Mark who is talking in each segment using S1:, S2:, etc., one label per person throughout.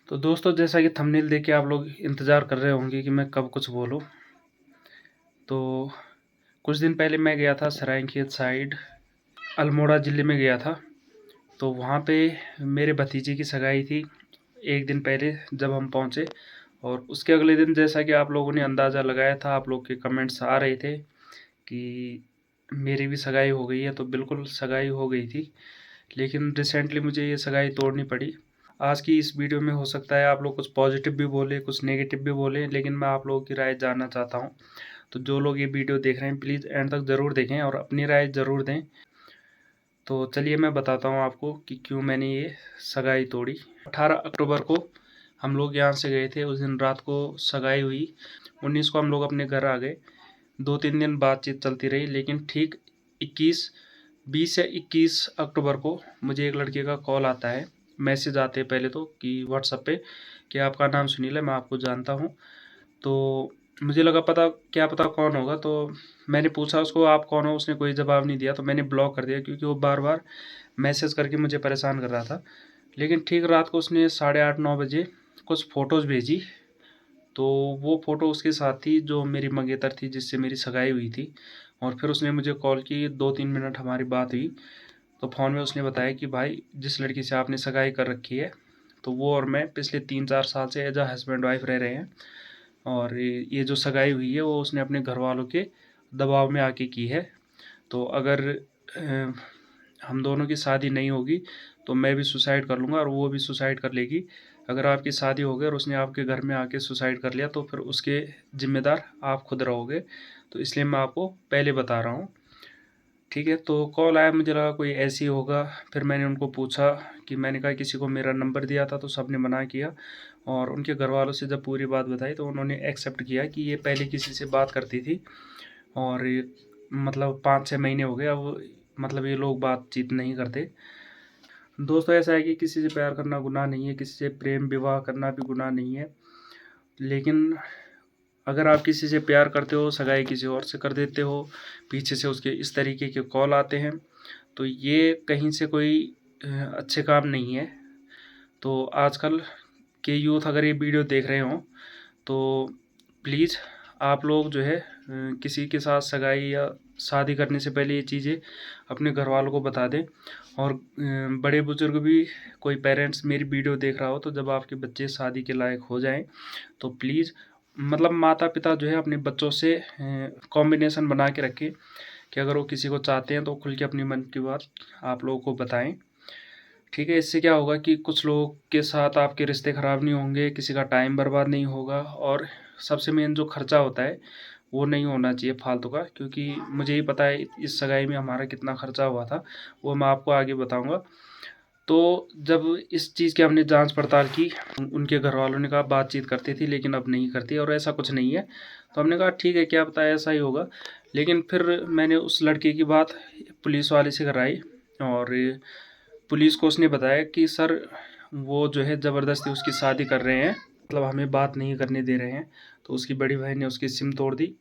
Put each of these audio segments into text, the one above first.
S1: तो दोस्तों, जैसा कि थंबनेल देख के आप लोग इंतज़ार कर रहे होंगे कि मैं कब कुछ बोलूं। तो कुछ दिन पहले मैं गया था सरायखेत साइड, अल्मोड़ा ज़िले में गया था। तो वहाँ पे मेरे भतीजे की सगाई थी एक दिन पहले जब हम पहुँचे। और उसके अगले दिन, जैसा कि आप लोगों ने अंदाज़ा लगाया था, आप लोग के कमेंट्स आ रहे थे कि मेरी भी सगाई हो गई है। तो बिल्कुल सगाई हो गई थी, लेकिन रिसेंटली मुझे ये सगाई तोड़नी पड़ी। आज की इस वीडियो में हो सकता है आप लोग कुछ पॉजिटिव भी बोले, कुछ नेगेटिव भी बोले, लेकिन मैं आप लोगों की राय जानना चाहता हूँ। तो जो लोग ये वीडियो देख रहे हैं, प्लीज़ एंड तक ज़रूर देखें और अपनी राय ज़रूर दें। तो चलिए मैं बताता हूँ आपको कि क्यों मैंने ये सगाई तोड़ी। 18 अक्टूबर को हम लोग यहाँ से गए थे। उस दिन रात को सगाई हुई। 19 को हम लोग अपने घर आ गए। 2-3 दिन बातचीत चलती रही, लेकिन ठीक 20 या 21 अक्टूबर को मुझे एक लड़के का कॉल आता है। मैसेज आते हैं पहले तो कि व्हाट्सएप पे कि आपका नाम सुनील है, मैं आपको जानता हूँ। तो मुझे लगा क्या पता कौन होगा। तो मैंने पूछा उसको, आप कौन हो? उसने कोई जवाब नहीं दिया। तो मैंने ब्लॉक कर दिया, क्योंकि वो बार बार मैसेज करके मुझे परेशान कर रहा था। लेकिन ठीक रात को उसने 8:30-9 बजे कुछ फ़ोटोज़ भेजी। तो वो फ़ोटो उसके साथ थी जो मेरी मंगेतर थी, जिससे मेरी सगाई हुई थी। और फिर उसने मुझे कॉल की, 2-3 मिनट हमारी बात हुई। तो फ़ोन में उसने बताया कि भाई, जिस लड़की से आपने सगाई कर रखी है, तो वो और मैं पिछले 3-4 साल से एज अ हस्बैंड वाइफ रह रहे हैं। और ये जो सगाई हुई है, वो उसने अपने घर वालों के दबाव में आके की है। तो अगर हम दोनों की शादी नहीं होगी तो मैं भी सुसाइड कर लूँगा और वो भी सुसाइड कर लेगी। अगर आपकी शादी हो गई और उसने आपके घर में आके सुसाइड कर लिया, तो फिर उसके ज़िम्मेदार आप खुद रहोगे। तो इसलिए मैं आपको पहले बता रहा हूँ, ठीक है? तो कॉल आया, मुझे लगा कोई ऐसे ही होगा। फिर मैंने उनको पूछा कि, मैंने कहा किसी को मेरा नंबर दिया था, तो सबने मना किया। और उनके घर वालों से जब पूरी बात बताई, तो उन्होंने एक्सेप्ट किया कि ये पहले किसी से बात करती थी। और मतलब 5-6 महीने हो गए अब, मतलब ये लोग बातचीत नहीं करते। दोस्तों, ऐसा है कि किसी से प्यार करना गुनाह नहीं है, किसी से प्रेम विवाह करना भी गुनाह नहीं है। लेकिन अगर आप किसी से प्यार करते हो, सगाई किसी और से कर देते हो, पीछे से उसके इस तरीके के कॉल आते हैं, तो ये कहीं से कोई अच्छे काम नहीं है। तो आजकल के यूथ अगर ये वीडियो देख रहे हों, तो प्लीज़ आप लोग जो है किसी के साथ सगाई या शादी करने से पहले ये चीज़ें अपने घर वालों को बता दें। और बड़े बुजुर्ग भी, कोई पेरेंट्स मेरी वीडियो देख रहा हो, तो जब आपके बच्चे शादी के लायक हो जाएं, तो प्लीज़ मतलब माता पिता जो है अपने बच्चों से कॉम्बिनेशन बना के रखें कि अगर वो किसी को चाहते हैं तो खुल के अपनी मन की बात आप लोगों को बताएं, ठीक है? इससे क्या होगा कि कुछ लोगों के साथ आपके रिश्ते ख़राब नहीं होंगे, किसी का टाइम बर्बाद नहीं होगा, और सबसे मेन जो खर्चा होता है वो नहीं होना चाहिए फालतू का। क्योंकि मुझे ही पता है इस सगाई में हमारा कितना खर्चा हुआ था, वो मैं आपको आगे बताऊंगा। तो जब इस चीज़ की हमने जांच पड़ताल की, उनके घर वालों ने कहा बातचीत करती थी, लेकिन अब नहीं करती और ऐसा कुछ नहीं है। तो हमने कहा ठीक है, क्या पता ऐसा ही होगा। लेकिन फिर मैंने उस लड़के की बात पुलिस वाले से कराई, और पुलिस को उसने बताया कि सर, वो जो है ज़बरदस्ती उसकी शादी कर रहे हैं, मतलब हमें बात नहीं करने दे रहे हैं। तो उसकी बड़ी बहन ने उसकी सिम तोड़ दी।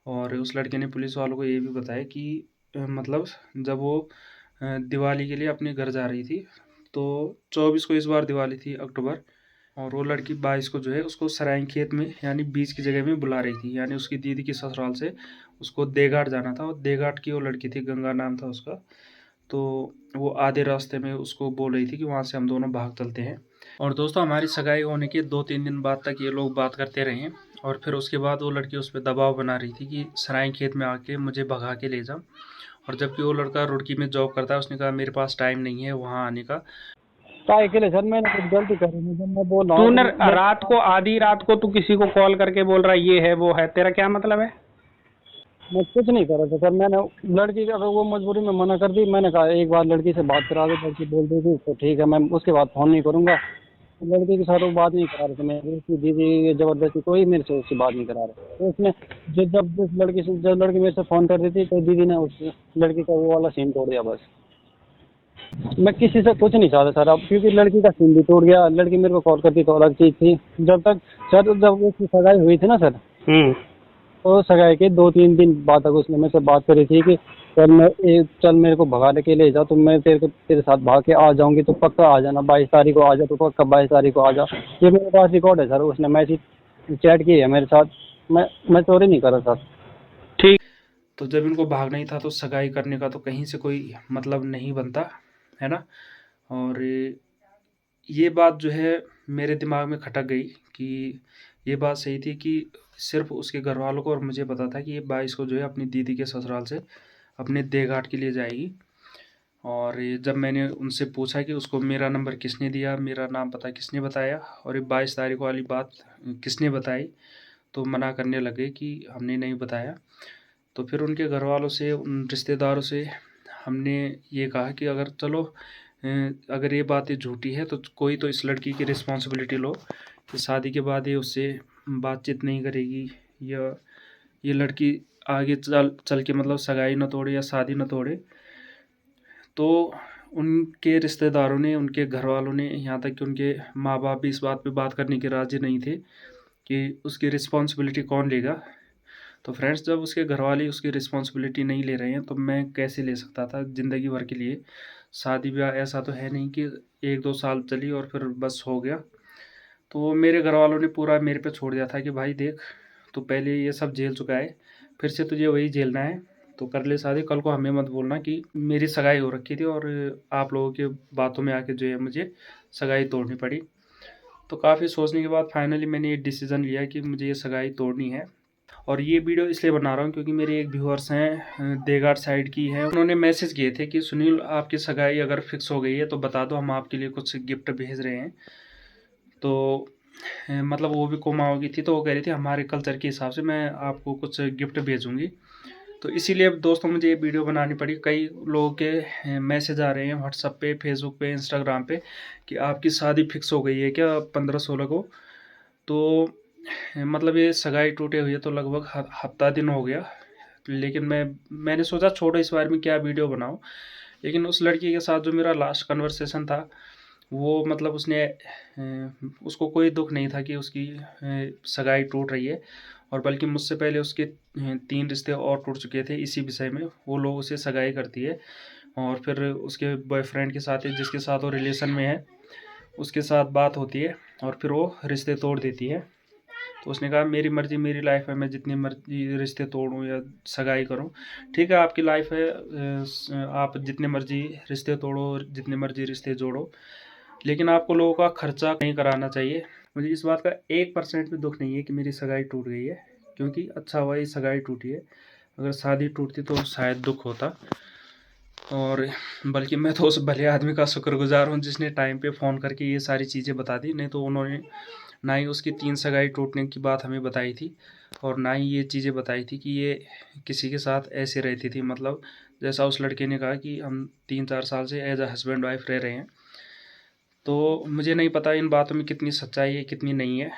S1: और उस लड़के ने पुलिस वालों को ये भी बताया कि मतलब जब वो दिवाली के लिए अपने घर जा रही थी, तो 24 को इस बार दिवाली थी, अक्टूबर, और वो लड़की 22 को जो है उसको सरायखेत में, यानी बीच की जगह में बुला रही थी। यानी उसकी दीदी की ससुराल से उसको देघाट जाना था, और देघाट की वो लड़की थी, गंगा नाम था उसका। तो वो आधे रास्ते में उसको बोल रही थी कि वहाँ से हम दोनों भाग चलते हैं। और दोस्तों, हमारी सगाई होने के 2-3 दिन बाद तक ये लोग बात करते रहे। और फिर उसके बाद वो लड़की उस पर दबाव बना रही थी कि सरायखेत में आके मुझे भगा के ले जा। और जबकि वो लड़का रुड़की में जॉब करता है, उसने कहा मेरे पास टाइम नहीं है वहाँ आने का।
S2: काय के लिए सर? मैंने कुछ गलती करी नहीं। जब मैं बोल रहा
S1: तूने
S2: हूँ
S1: रात को, आधी रात को तू किसी को कॉल करके बोल रहा है ये है वो है, तेरा क्या मतलब है?
S2: मैं कुछ नहीं कर रहा था सर। मैंने लड़की अगर वो मजबूरी में मना कर दी, मैंने कहा एक बार लड़की से बात करा दो। लड़की बोल दी थी तो ठीक है, मैं उसके बाद फ़ोन नहीं करूँगा। लड़की के साथ वो बात नहीं करा रहे थे, मैं उसकी दीदी ज़बरदस्ती कोई मेरे से उससे बात नहीं करा रहे। तो उसने जब लड़की मेरे से फ़ोन कर रही थी, तो दीदी ने उस लड़की का वो वाला सीन तोड़ दिया बस। मैं किसी से कुछ नहीं चाहता सर अब, क्योंकि लड़की का सीन भी टूट गया। लड़की मेरे को कॉल करती तो अलग चीज़ थी। जब तक सर, जब उसकी सगाई हुई थी ना सर, तो सगाई के 2-3 दिन बाद तक उसने मेरे से बात करी थी कि चल मेरे को भगा के ले जा, तो मैं तेरे साथ भाग के आ जाऊंगी, तो पक्का आ जाना, 22 तारीख को आ जा, तो पक्का 22 तारीख को आ जा। ये मेरे पास रिकॉर्ड है सर, उसने मैसेज चैट की है मेरे साथ। मैं चोरी नहीं कर रहा सर।
S1: ठीक। तो जब इनको भागना ही था तो सगाई करने का तो कहीं से कोई मतलब नहीं बनता, है ना। और ये बात जो है मेरे दिमाग में खटक गई कि ये बात सही थी कि सिर्फ उसके घर वालों को और मुझे पता था कि ये 22 को जो है अपनी दीदी के ससुराल से अपने देहघाट के लिए जाएगी। और ये जब मैंने उनसे पूछा कि उसको मेरा नंबर किसने दिया, मेरा नाम पता किसने बताया और ये 22 तारीख वाली बात किसने बताई, तो मना करने लगे कि हमने नहीं बताया। तो फिर उनके घर वालों से, उन रिश्तेदारों से हमने ये कहा कि अगर चलो अगर ये बातें झूठी है तो कोई तो इस लड़की की रिस्पॉन्सिबिलिटी लो कि शादी के बाद ये उससे बातचीत नहीं करेगी, या ये लड़की आगे चल चल के मतलब सगाई न तोड़े या शादी न तोड़े। तो उनके रिश्तेदारों ने, उनके घर वालों ने, यहाँ तक कि उनके माँ बाप भी इस बात पे बात करने के राज़ी नहीं थे कि उसकी रिस्पॉन्सिबिलिटी कौन लेगा। तो फ्रेंड्स, जब उसके घरवाले उसकी रिस्पॉन्सिबिलिटी नहीं ले रहे हैं तो मैं कैसे ले सकता था ज़िंदगी भर के लिए। शादी ब्याह ऐसा तो है नहीं कि 1-2 साल चली और फिर बस हो गया। तो मेरे घरवालों ने पूरा मेरे पे छोड़ दिया था कि भाई देख, तू पहले ये सब झेल चुका है, फिर से तुझे वही झेलना है, तो कर ले शादी। कल को हमें मत बोलना कि मेरी सगाई हो रखी थी और आप लोगों की बातों में आके जो है मुझे सगाई तोड़नी पड़ी। तो काफ़ी सोचने के बाद फाइनली मैंने ये डिसीज़न लिया कि मुझे ये सगाई तोड़नी है। और ये वीडियो इसलिए बना रहा हूँ क्योंकि मेरे एक व्यूअर्स हैं देगाड़ साइड की हैं, उन्होंने मैसेज किए थे कि सुनील, आपकी सगाई अगर फिक्स हो गई है तो बता दो, हम आपके लिए कुछ गिफ्ट भेज रहे हैं। तो मतलब वो भी कुमाऊँ की थी, तो वो कह रही थी हमारे कल्चर के हिसाब से मैं आपको कुछ गिफ्ट भेजूँगी। तो इसीलिए दोस्तों मुझे ये वीडियो बनानी पड़ी। कई लोगों के मैसेज आ रहे हैं व्हाट्सएप पे, फेसबुक पे, इंस्टाग्राम पे कि आपकी शादी फिक्स हो गई है क्या 15-16 को। तो मतलब ये सगाई टूटे हुए तो लगभग हफ्ता दिन हो गया। लेकिन मैंने सोचा छोड़ो, इस बारे में क्या वीडियो बनाऊँ। लेकिन उस लड़की के साथ जो मेरा लास्ट कन्वर्सेशन था, वो मतलब उसको कोई दुख नहीं था कि उसकी सगाई टूट रही है। और बल्कि मुझसे पहले उसके 3 रिश्ते और टूट चुके थे इसी विषय में। वो लोग उसे सगाई करती है और फिर उसके बॉयफ्रेंड के साथ, जिसके साथ वो रिलेशन में है, उसके साथ बात होती है और फिर वो रिश्ते तोड़ देती है। तो उसने कहा मेरी मर्ज़ी, मेरी लाइफ है, मैं जितनी मर्ज़ी रिश्ते तोड़ूँ या सगाई करूँ। ठीक है, आपकी लाइफ है, आप जितने मर्ज़ी रिश्ते तोड़ो, जितने मर्ज़ी रिश्ते जोड़ो, लेकिन आपको लोगों का खर्चा नहीं कराना चाहिए। मुझे इस बात का 1% भी दुःख नहीं है कि मेरी सगाई टूट गई है, क्योंकि अच्छा हुआ ये सगाई टूटी है। अगर शादी टूटती तो शायद दुःख होता। और बल्कि मैं तो उस भले आदमी का शुक्रगुज़ार हूँ जिसने टाइम पे फ़ोन करके ये सारी चीज़ें बता दी, नहीं तो उन्होंने ना ही उसकी 3 सगाई टूटने की बात हमें बताई थी और ना ही ये चीज़ें बताई थी कि ये किसी के साथ ऐसे रहती थी। मतलब जैसा उस लड़के ने कहा कि हम 3-4 साल से एज़ अ हस्बैंड वाइफ रह रहे हैं। तो मुझे नहीं पता इन बातों में कितनी सच्चाई है, कितनी नहीं है।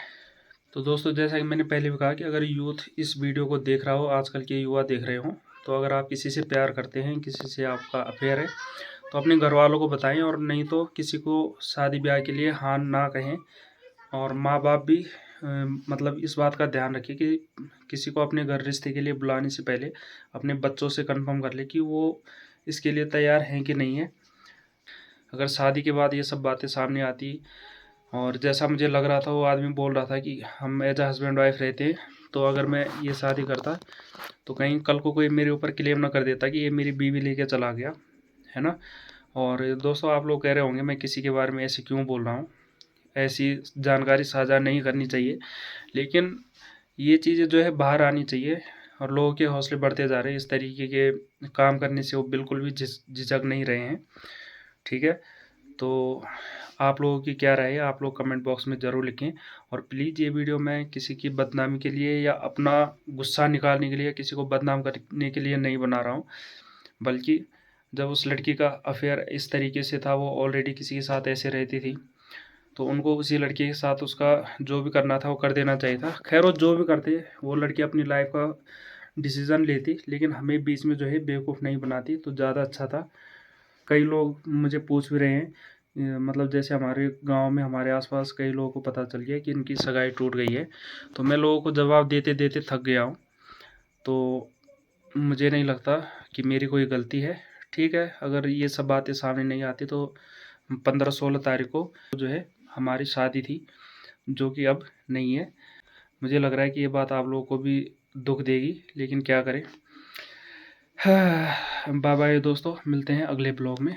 S1: तो दोस्तों, जैसा कि मैंने पहले भी कहा कि अगर यूथ इस वीडियो को देख रहा हो, आजकल के युवा देख रहे हों, तो अगर आप किसी से प्यार करते हैं, किसी से आपका अफेयर है, तो अपने घर वालों को बताएं। और नहीं तो किसी को शादी ब्याह के लिए हाँ ना कहें। और माँ बाप भी मतलब इस बात का ध्यान रखें कि किसी को अपने घर रिश्ते के लिए बुलाने से पहले अपने बच्चों से कंफर्म कर ले कि वो इसके लिए तैयार हैं कि नहीं है। अगर शादी के बाद ये सब बातें सामने आती और जैसा मुझे लग रहा था, वो आदमी बोल रहा था कि हम एज अ हस्बैंड वाइफ रहते हैं, तो अगर मैं ये शादी करता तो कहीं कल को कोई मेरे ऊपर क्लेम ना कर देता कि ये मेरी बीवी लेके चला गया, है ना। और दोस्तों, आप लोग कह रहे होंगे मैं किसी के बारे में ऐसे क्यों बोल रहा हूँ, ऐसी जानकारी साझा नहीं करनी चाहिए। लेकिन ये चीज़ें जो है बाहर आनी चाहिए और लोगों के हौसले बढ़ते जा रहे हैं। इस तरीके के काम करने से वो बिल्कुल भी झिझक नहीं रहे हैं। ठीक है, तो आप लोगों की क्या राय है, आप लोग कमेंट बॉक्स में ज़रूर लिखें। और प्लीज़ ये वीडियो मैं किसी की बदनामी के लिए या अपना गुस्सा निकालने के लिए, किसी को बदनाम करने के लिए नहीं बना रहा हूँ। बल्कि जब उस लड़की का अफेयर इस तरीके से था, वो ऑलरेडी किसी के साथ ऐसे रहती थी, तो उनको उसी लड़के के साथ उसका जो भी करना था वो कर देना चाहिए था। खैर, वो जो भी करते, वो लड़की अपनी लाइफ का डिसीज़न लेती, लेकिन हमें बीच में जो है बेवकूफ़ नहीं बनाती तो ज़्यादा अच्छा था। कई लोग मुझे पूछ भी रहे हैं, मतलब जैसे हमारे गांव में, हमारे आसपास कई लोगों को पता चल गया कि इनकी सगाई टूट गई है। तो मैं लोगों को जवाब देते देते थक गया हूँ। तो मुझे नहीं लगता कि मेरी कोई गलती है। ठीक है, अगर ये सब बातें सामने नहीं आती तो 15-16 तारीख को जो है हमारी शादी थी, जो कि अब नहीं है। मुझे लग रहा है कि ये बात आप लोगों को भी दुख देगी, लेकिन क्या करें। बाय बाय दोस्तों, मिलते हैं अगले ब्लॉग में।